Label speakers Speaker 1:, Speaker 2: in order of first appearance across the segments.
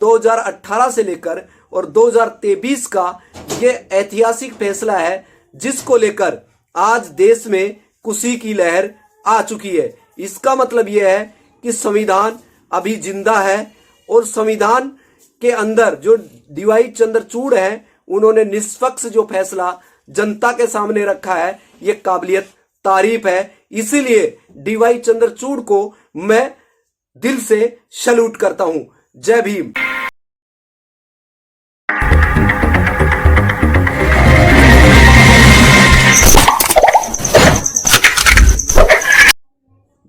Speaker 1: 2018 से लेकर और 2023 का ये ऐतिहासिक फैसला है, जिसको लेकर आज देश में खुशी की लहर आ चुकी है। इसका मतलब यह है कि संविधान अभी जिंदा है और संविधान के अंदर जो डीवाई चंद्रचूड़ हैं, उन्होंने निष्पक्ष जो फैसला जनता के सामने रखा है, ये काबिलियत तारीफ है। इसीलिए डीवाई चंद्रचूड़ को मैं दिल से सैल्यूट करता हूं। जय भीम।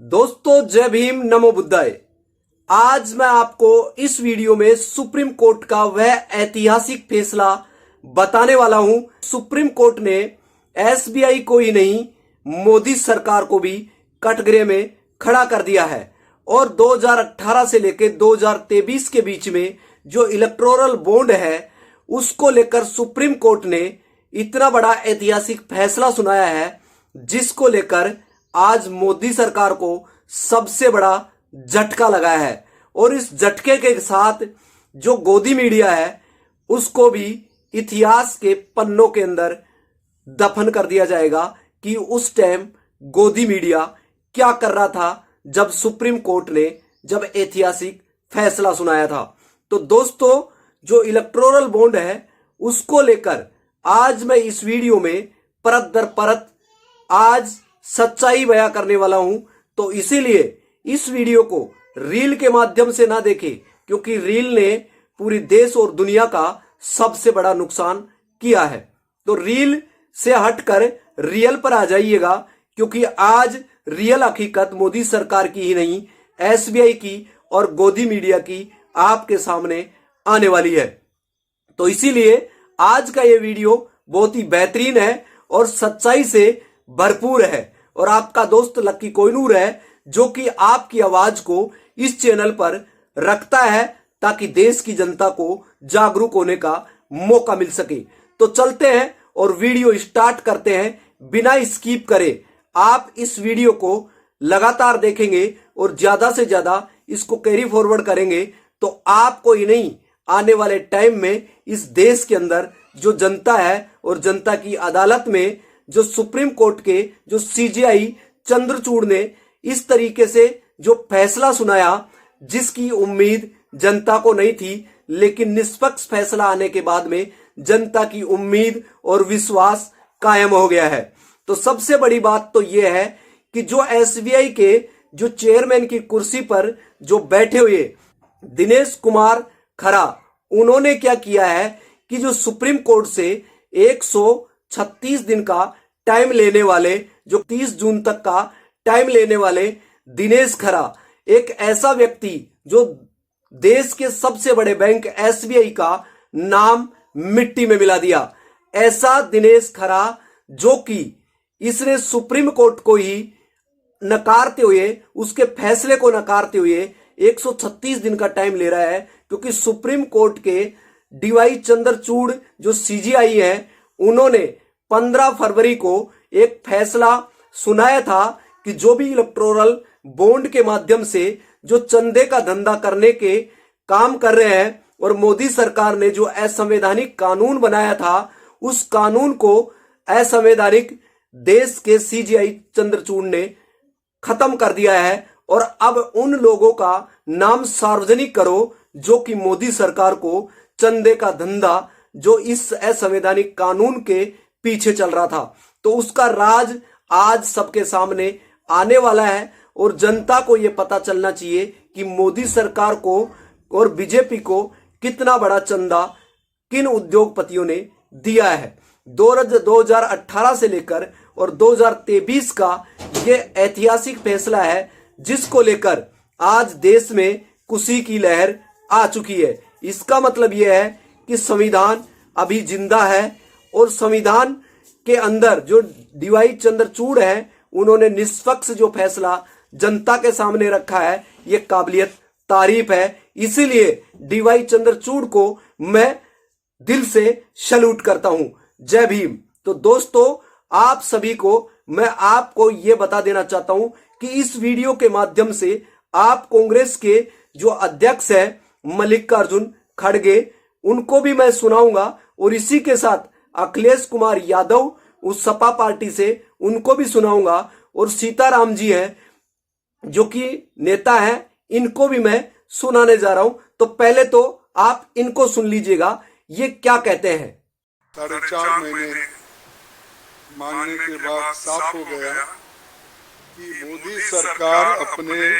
Speaker 1: दोस्तों, जय भीम, नमो बुद्धाय। आज मैं आपको इस वीडियो में सुप्रीम कोर्ट का वह ऐतिहासिक फैसला बताने वाला हूं। सुप्रीम कोर्ट ने एसबीआई को ही नहीं, मोदी सरकार को भी कटघरे में खड़ा कर दिया है। और 2018 से लेकर 2023 के बीच में जो इलेक्टोरल बॉन्ड है, उसको लेकर सुप्रीम कोर्ट ने इतना बड़ा ऐतिहासिक फैसला सुनाया है, जिसको लेकर आज मोदी सरकार को सबसे बड़ा झटका लगा है। और इस झटके के साथ जो गोदी मीडिया है, उसको भी इतिहास के पन्नों के अंदर दफन कर दिया जाएगा कि उस टाइम गोदी मीडिया क्या कर रहा था जब सुप्रीम कोर्ट ने जब ऐतिहासिक फैसला सुनाया था। तो दोस्तों, जो इलेक्टोरल बॉन्ड है, उसको लेकर आज मैं इस वीडियो में परत दर परत आज सच्चाई बयां करने वाला हूं। तो इसीलिए इस वीडियो को रील के माध्यम से ना देखें, क्योंकि रील ने पूरी देश और दुनिया का सबसे बड़ा नुकसान किया है। तो रील से हटकर रियल पर आ जाइएगा, क्योंकि आज रियल हकीकत मोदी सरकार की ही नहीं, एसबीआई की और गोदी मीडिया की आपके सामने आने वाली है। तो इसीलिए आज का ये वीडियो बहुत ही बेहतरीन है और सच्चाई से भरपूर है। और आपका दोस्त लक्की कोहिनूर है, जो कि आपकी आवाज को इस चैनल पर रखता है, ताकि देश की जनता को जागरूक होने का मौका मिल सके। तो चलते हैं और वीडियो स्टार्ट करते हैं बिना स्किप करे। आप इस वीडियो को लगातार देखेंगे और ज्यादा से ज्यादा इसको कैरी फॉरवर्ड करेंगे, तो आपको ही नहीं, आने वाले टाइम में इस देश के अंदर जो जनता है और जनता की अदालत में जो सुप्रीम कोर्ट के जो सीजेआई चंद्रचूड़ ने इस तरीके से जो फैसला सुनाया, जिसकी उम्मीद जनता को नहीं थी, लेकिन निष्पक्ष फैसला आने के बाद में जनता की उम्मीद और विश्वास कायम हो गया है। तो सबसे बड़ी बात तो यह है कि जो एसबीआई के जो चेयरमैन की कुर्सी पर जो बैठे हुए दिनेश कुमार खरा, उन्होंने क्या किया है कि जो सुप्रीम कोर्ट से 136 दिन का टाइम लेने वाले, जो 30 जून तक का टाइम लेने वाले दिनेश खरा, एक ऐसा व्यक्ति जो देश के सबसे बड़े बैंक एसबीआई का नाम मिट्टी में मिला दिया, ऐसा दिनेश खरा, जो कि इसने सुप्रीम कोर्ट को ही नकारते हुए, उसके फैसले को नकारते हुए 136 दिन का टाइम ले रहा है। क्योंकि सुप्रीम कोर्ट के डीवाई चंद्रचूड़ जो सीजेआई है, उन्होंने 15 फरवरी को एक फैसला सुनाया था कि जो भी इलेक्टोरल बॉन्ड के माध्यम से जो चंदे का धंधा करने के काम कर रहे हैं, और मोदी सरकार ने जो असंवैधानिक कानून बनाया था, उस कानून को असंवैधानिक देश के सीजेआई चंद्रचूड़ ने खत्म कर दिया है। और अब उन लोगों का नाम सार्वजनिक करो जो कि मोदी सरकार को चंदे का धंधा, जो इस असंवैधानिक कानून के पीछे चल रहा था, तो उसका राज आज सबके सामने आने वाला है। और जनता को यह पता चलना चाहिए कि मोदी सरकार को और बीजेपी को कितना बड़ा चंदा किन उद्योगपतियों ने दिया है। 2018 से लेकर और 2023 का यह ऐतिहासिक फैसला है, जिसको लेकर आज देश में खुशी की लहर आ चुकी है। इसका मतलब यह है कि संविधान अभी जिंदा है और संविधान के अंदर जो डीवाई चंद्रचूड़ है, उन्होंने निष्पक्ष जो फैसला जनता के सामने रखा है, यह काबिलियत तारीफ है। इसीलिए डीवाई चंद्रचूड़ को मैं दिल से सैल्यूट करता हूं। जय भीम। तो दोस्तों, आप सभी को मैं आपको यह बता देना चाहता हूं कि इस वीडियो के माध्यम से आप कांग्रेस के जो अध्यक्ष है मल्लिकार्जुन खड़गे, उनको भी मैं सुनाऊंगा। और इसी के साथ अखिलेश कुमार यादव उस सपा पार्टी से, उनको भी सुनाऊंगा। और सीताराम जी हैं जो कि नेता हैं, इनको भी मैं सुनाने जा रहा हूं। तो पहले तो आप इनको सुन लीजिएगा, ये क्या कहते हैं।
Speaker 2: 4.5 महीने मांगने के बाद साफ हो गया कि मोदी सरकार अपने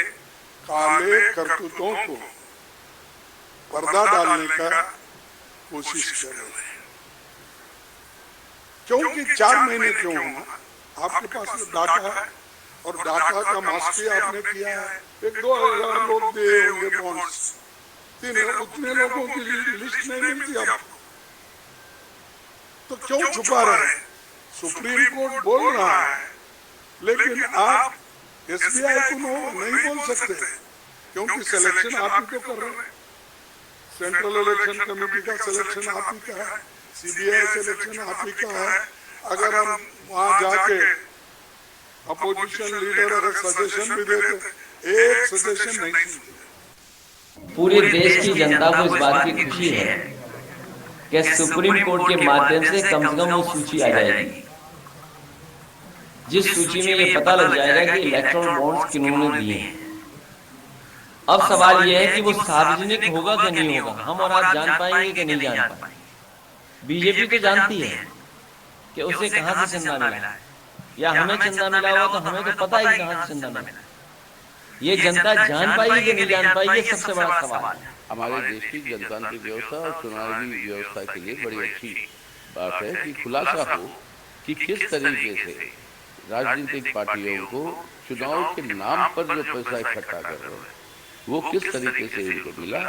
Speaker 2: काले करतूतों को पर्दा डालने का कोशिश कर रही है। क्योंकि 4 महीने क्यों होना, आपके पास डाटा है और डाटा का मास्क आपने किया है। 1-2 हज़ार लोग दिए होंगे बॉन्ड्स, उतने लोगों की लिस्ट नहीं मिलती आपको, तो क्यों छुपा रहे हैं? सुप्रीम कोर्ट बोल रहा है, लेकिन आप एसबीआई को नहीं बोल सकते, क्योंकि सिलेक्शन आप ही तो कर रहे हैं। सेंट्रल इलेक्शन कमेटी का सिलेक्शन आप ही का है, सीबीआई सिलेक्शन आप ही का है। अगर हम वहां जाके अपोजिशन लीडर अगर सजेशन भी देते, एक सजेशन नहीं सुनते।
Speaker 3: पूरे देश की जनता को इस बात की खुशी है कि सुप्रीम कोर्ट के माध्यम से कम वो सूची आ जाएगी, जिस सूची में ये पता लग जाएगा कि इलेक्टोरल बॉन्ड्स किन्होंने दिए हैं। अब सवाल यह है कि वो सार्वजनिक होगा कि नहीं होगा, हम और आप जान पाएंगे कि नहीं जान पाएंगे। बीजेपी तो जानती है कि उसे कहां से चंदा मिला है, या हमें चंदा मिला होगा तो हमें तो पता है कि कहां से चंदा मिला। ये जनता जान पाएगी कि नहीं जान पाएगी, ये सबसे बड़ा सवाल है।
Speaker 4: हमारे देश की जनतांत्रिक व्यवस्था और चुनावी व्यवस्था के लिए बड़ी अच्छी बात है कि खुलासा हो कि किस तरीके से राजनीतिक पार्टियों को चुनाव के नाम पर जो पैसा इकट्ठा कर रहे हैं वो किस तरीके से इनको मिला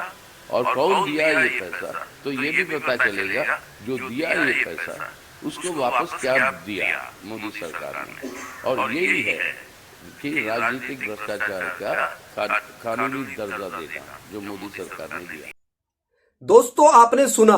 Speaker 4: और कौन दिया ये पैसा, तो ये भी पता चलेगा जो दिया ये पैसा उसको वापस क्या दिया मोदी सरकार ने। और यही है कि राजनीतिक भ्रष्टाचार का कानूनी दर्जा देना जो मोदी सरकार ने दिया।
Speaker 1: दोस्तों, आपने सुना,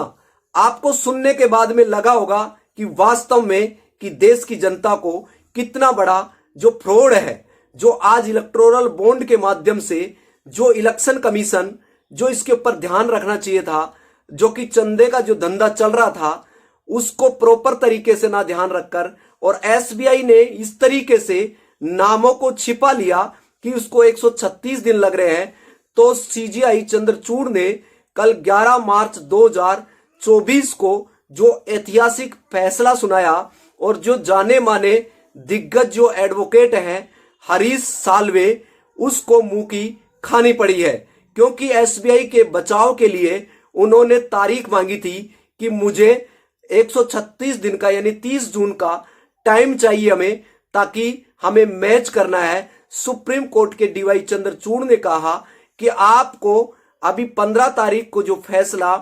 Speaker 1: आपको सुनने के बाद में लगा होगा कि वास्तव में कि देश की जनता को कितना बड़ा जो फ्रॉड है, जो आज इलेक्टोरल बॉन्ड के माध्यम से जो इलेक्शन कमीशन जो इसके ऊपर ध्यान रखना चाहिए था, जो कि चंदे का जो धंधा चल रहा था उसको प्रॉपर तरीके से ना ध्यान रखकर, और एसबीआई ने इस तरीके से नामों को छिपा लिया कि उसको 136 दिन लग रहे हैं। तो सीजीआई चंद्रचूड़ ने कल 11 मार्च 2024 को जो ऐतिहासिक फैसला सुनाया, और जो जाने माने दिग्गज जो एडवोकेट हैं हरीश साल्वे, उसको मुंह की खानी पड़ी है। क्योंकि एसबीआई के बचाव के लिए उन्होंने तारीख मांगी थी कि मुझे 136 दिन का यानी 30 जून का टाइम चाहिए हमें, ताकि हमें मैच करना है। सुप्रीम कोर्ट के डीवाई चंद्रचूड़ ने कहा कि आपको अभी 15 तारीख को जो फैसला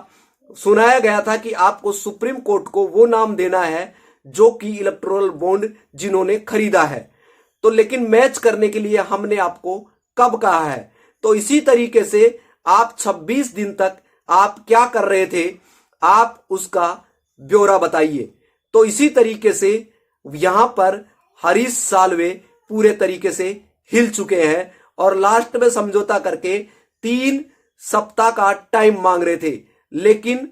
Speaker 1: सुनाया गया था कि आपको सुप्रीम कोर्ट को वो नाम देना है जो कि इलेक्टोरल बॉन्ड जिन्होंने खरीदा है। तो लेकिन मैच करने के लिए हमने आपको कब कहा है? तो इसी तरीके से आप 26 दिन तक आप क्या कर रहे थे, आप उसका ब्यौरा बताइए। तो इसी तरीके से यहां पर हरीश साल्वे पूरे तरीके से हिल चुके हैं और लास्ट में समझौता करके 3 सप्ताह का टाइम मांग रहे थे, लेकिन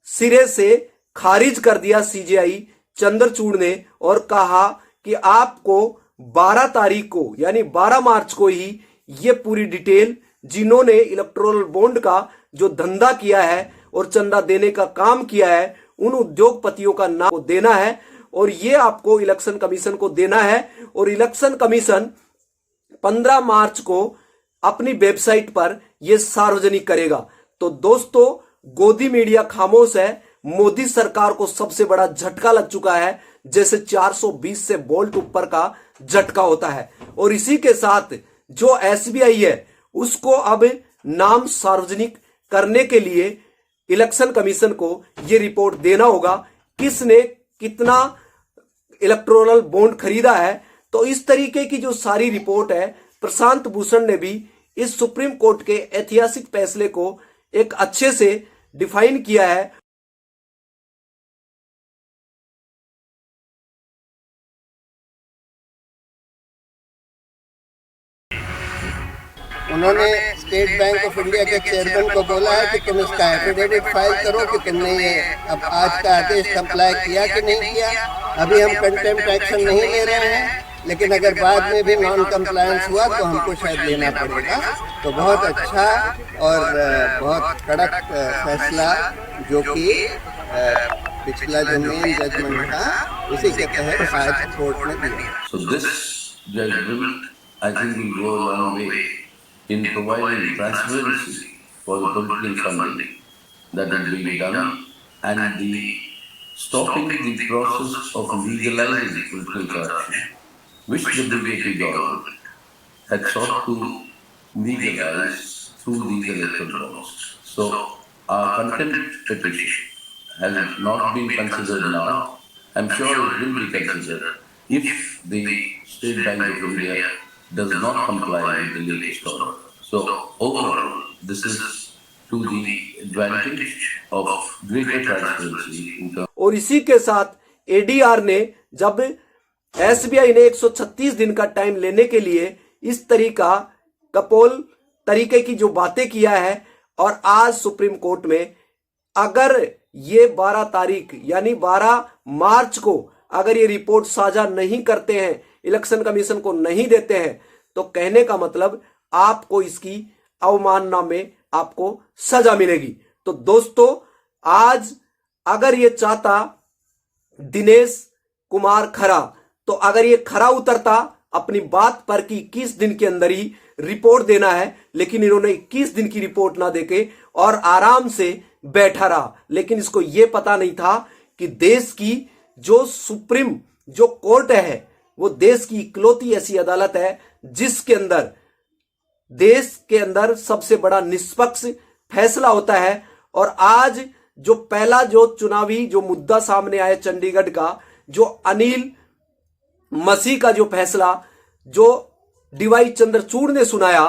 Speaker 1: सिरे से खारिज कर दिया सीजीआई चंद्रचूड़ ने और कहा कि आपको 12 तारीख को यानी 12 मार्च को ही ये पूरी डिटेल जिन्होंने इलेक्टोरल बॉन्ड का जो धंधा किया है और चंदा देने का काम किया है उन उद्योगपतियों का नाम देना है, और ये आपको इलेक्शन कमीशन को देना है। और इलेक्शन कमीशन 15 मार्च को अपनी वेबसाइट पर यह सार्वजनिक करेगा। तो दोस्तों, गोदी मीडिया खामोश है। मोदी सरकार को सबसे बड़ा झटका लग चुका है, जैसे 420 से वोल्ट ऊपर का झटका होता है। और इसी के साथ जो एसबीआई है उसको अब नाम सार्वजनिक करने के लिए इलेक्शन कमीशन को यह रिपोर्ट देना होगा किसने कितना इलेक्टोरल बॉन्ड खरीदा है। तो इस तरीके की जो सारी रिपोर्ट है, प्रशांत भूषण ने भी इस सुप्रीम कोर्ट के ऐतिहासिक फैसले को एक अच्छे से डिफाइन किया है।
Speaker 5: उन्होंने स्टेट बैंक ऑफ इंडिया के चेयरमैन को बोला है कि तुम इसका एफिडेविट फाइल करो कि तुमने ये अब आज का आदेश कंप्लाई किया कि नहीं किया। अभी हम कंटेम्प्ट एक्शन नहीं ले रहे हैं, लेकिन अगर बाद में भी नॉन कंप्लायंस हुआ तो हमको शायद लेना पड़ेगा। तो बहुत अच्छा और बहुत कड़क फैसला जो कि पिछला जो मेन जजमेंट था उसी के तहत आज कोर्ट ने दिया।
Speaker 4: So this judgment, I think, will go a long way in providing transparency for the political funding that is being done and the stopping the process of legalizing political corruption, which the BJP government had sought to legalize through these electoral laws. So our contempt petition has not been considered now. I'm sure it will be considered if the State Bank of India does not comply with the latest order. So overall, this is to the advantage of greater transparency in terms.
Speaker 1: और इसी के साथ ADR ने जब SBI ने 136 दिन का time लेने के लिए इस कपोल तरीके की जो बातें किया है, और आज सुप्रीम कोर्ट में अगर ये 12 तारीख यानी 12 मार्च को अगर ये रिपोर्ट साझा नहीं करते हैं, इलेक्शन कमीशन को नहीं देते हैं, तो कहने का मतलब आपको इसकी अवमानना में आपको सजा मिलेगी। तो दोस्तों, आज अगर ये चाहता दिनेश कुमार खरा, तो अगर ये खरा उतरता अपनी बात पर कि 21 दिन के अंदर ही रिपोर्ट देना है, लेकिन इन्होंने 21 दिन की रिपोर्ट ना देके और आराम से बैठा रहा। लेकिन इसको यह पता नहीं था कि देश की जो सुप्रीम जो कोर्ट है वो देश की इकलौती ऐसी अदालत है जिसके अंदर देश के अंदर सबसे बड़ा निष्पक्ष फैसला होता है। और आज जो पहला जो चुनावी जो मुद्दा सामने आया चंडीगढ़ का, जो अनिल मसीह का जो फैसला जो डीवाई चंद्रचूड़ ने सुनाया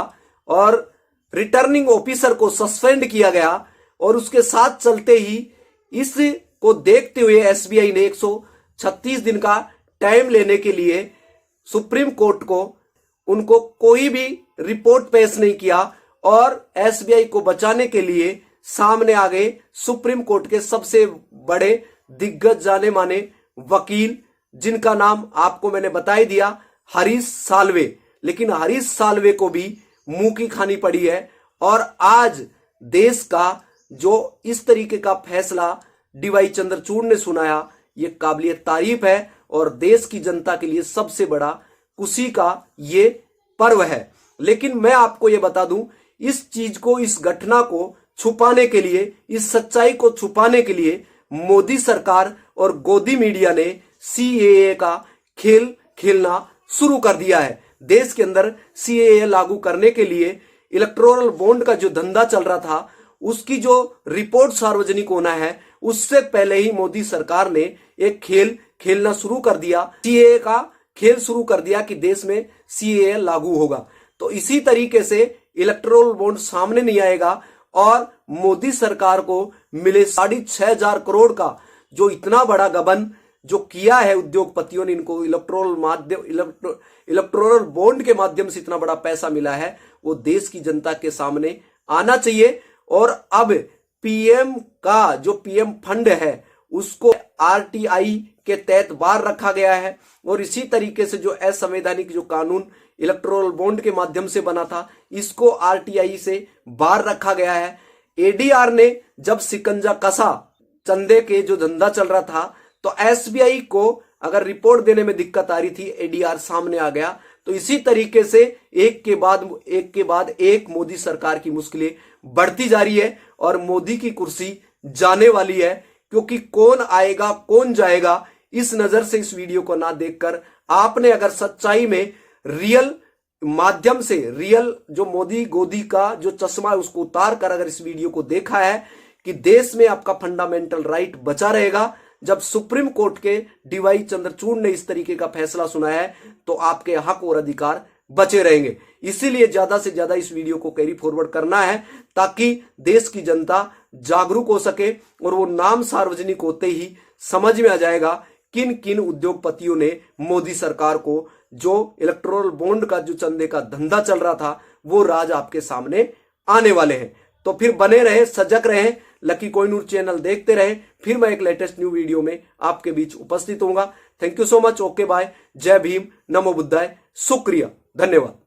Speaker 1: और रिटर्निंग ऑफिसर को सस्पेंड किया गया, और उसके साथ चलते ही इसको देखते हुए एसबीआई ने 136 दिन का टाइम लेने के लिए सुप्रीम कोर्ट को उनको कोई भी रिपोर्ट पेश नहीं किया, और एसबीआई को बचाने के लिए सामने आ गए सुप्रीम कोर्ट के सबसे बड़े दिग्गज जाने माने वकील, जिनका नाम आपको मैंने बता ही दिया, हरीश साल्वे। लेकिन हरीश साल्वे को भी मुंह की खानी पड़ी है, और आज देश का जो इस तरीके का फैसला डीवाई चंद्रचूड़ ने सुनाया, ये काबिलियत तारीफ है और देश की जनता के लिए सबसे बड़ा खुशी का ये पर्व है। लेकिन मैं आपको ये बता दूं, इस चीज को, इस घटना को छुपाने के लिए, इस सच्चाई को छुपाने के लिए मोदी सरकार और गोदी मीडिया ने सीएए का खेल खेलना शुरू कर दिया है। देश के अंदर सीएए लागू करने के लिए इलेक्टोरल बॉन्ड का जो धंधा चल रहा था, उसकी जो रिपोर्ट सार्वजनिक होना है, उससे पहले ही मोदी सरकार ने एक खेल खेलना शुरू कर दिया, सीएए का खेल शुरू कर दिया कि देश में सीएए लागू होगा। तो इसी तरीके से इलेक्टोरल बॉन्ड सामने नहीं आएगा और मोदी सरकार को मिले 6,500 करोड़ का जो इतना बड़ा गबन जो किया है उद्योगपतियों ने, इनको इलेक्टोरल बॉन्ड के माध्यम से इतना बड़ा पैसा मिला है, वो देश की जनता के सामने आना चाहिए। और अब पीएम का जो पीएम फंड है उसको आरटीआई के तहत बाहर रखा गया है, और इसी तरीके से जो असंवैधानिक जो कानून इलेक्टोरल बॉन्ड के माध्यम से बना था, इसको आरटीआई से बाहर रखा गया है। एडीआर ने जब शिकंजा कसा, चंदे के जो धंधा चल रहा था, तो एसबीआई को अगर रिपोर्ट देने में दिक्कत आ रही थी, एडीआर सामने आ गया। तो इसी तरीके से एक के बाद एक मोदी सरकार की मुश्किलें बढ़ती जा रही है और मोदी की कुर्सी जाने वाली है, क्योंकि कौन आएगा कौन जाएगा, इस नजर से इस वीडियो को ना देखकर आपने अगर सच्चाई में रियल माध्यम से, रियल जो मोदी गोदी का जो चश्मा है उसको उतार कर अगर इस वीडियो को देखा है कि देश में आपका फंडामेंटल राइट बचा रहेगा, जब सुप्रीम कोर्ट के डीवाई चंद्रचूड़ ने इस तरीके का फैसला सुनाया है, तो आपके हक और अधिकार बचे रहेंगे। इसीलिए ज्यादा से ज्यादा इस वीडियो को कैरी फॉरवर्ड करना है ताकि देश की जनता जागरूक हो सके, और वो नाम सार्वजनिक होते ही समझ में आ जाएगा किन किन उद्योगपतियों ने मोदी सरकार को जो इलेक्टोरल बॉन्ड का जो चंदे का धंधा चल रहा था वो राज आपके सामने आने वाले हैं। तो फिर बने रहे, सजग रहे, लकी कोहिनूर चैनल देखते रहे। फिर मैं एक लेटेस्ट न्यू वीडियो में आपके बीच उपस्थित होऊंगा। Thank you so much. Okay bye. जय भीम, नमो बुद्धाय, शुक्रिया, धन्यवाद।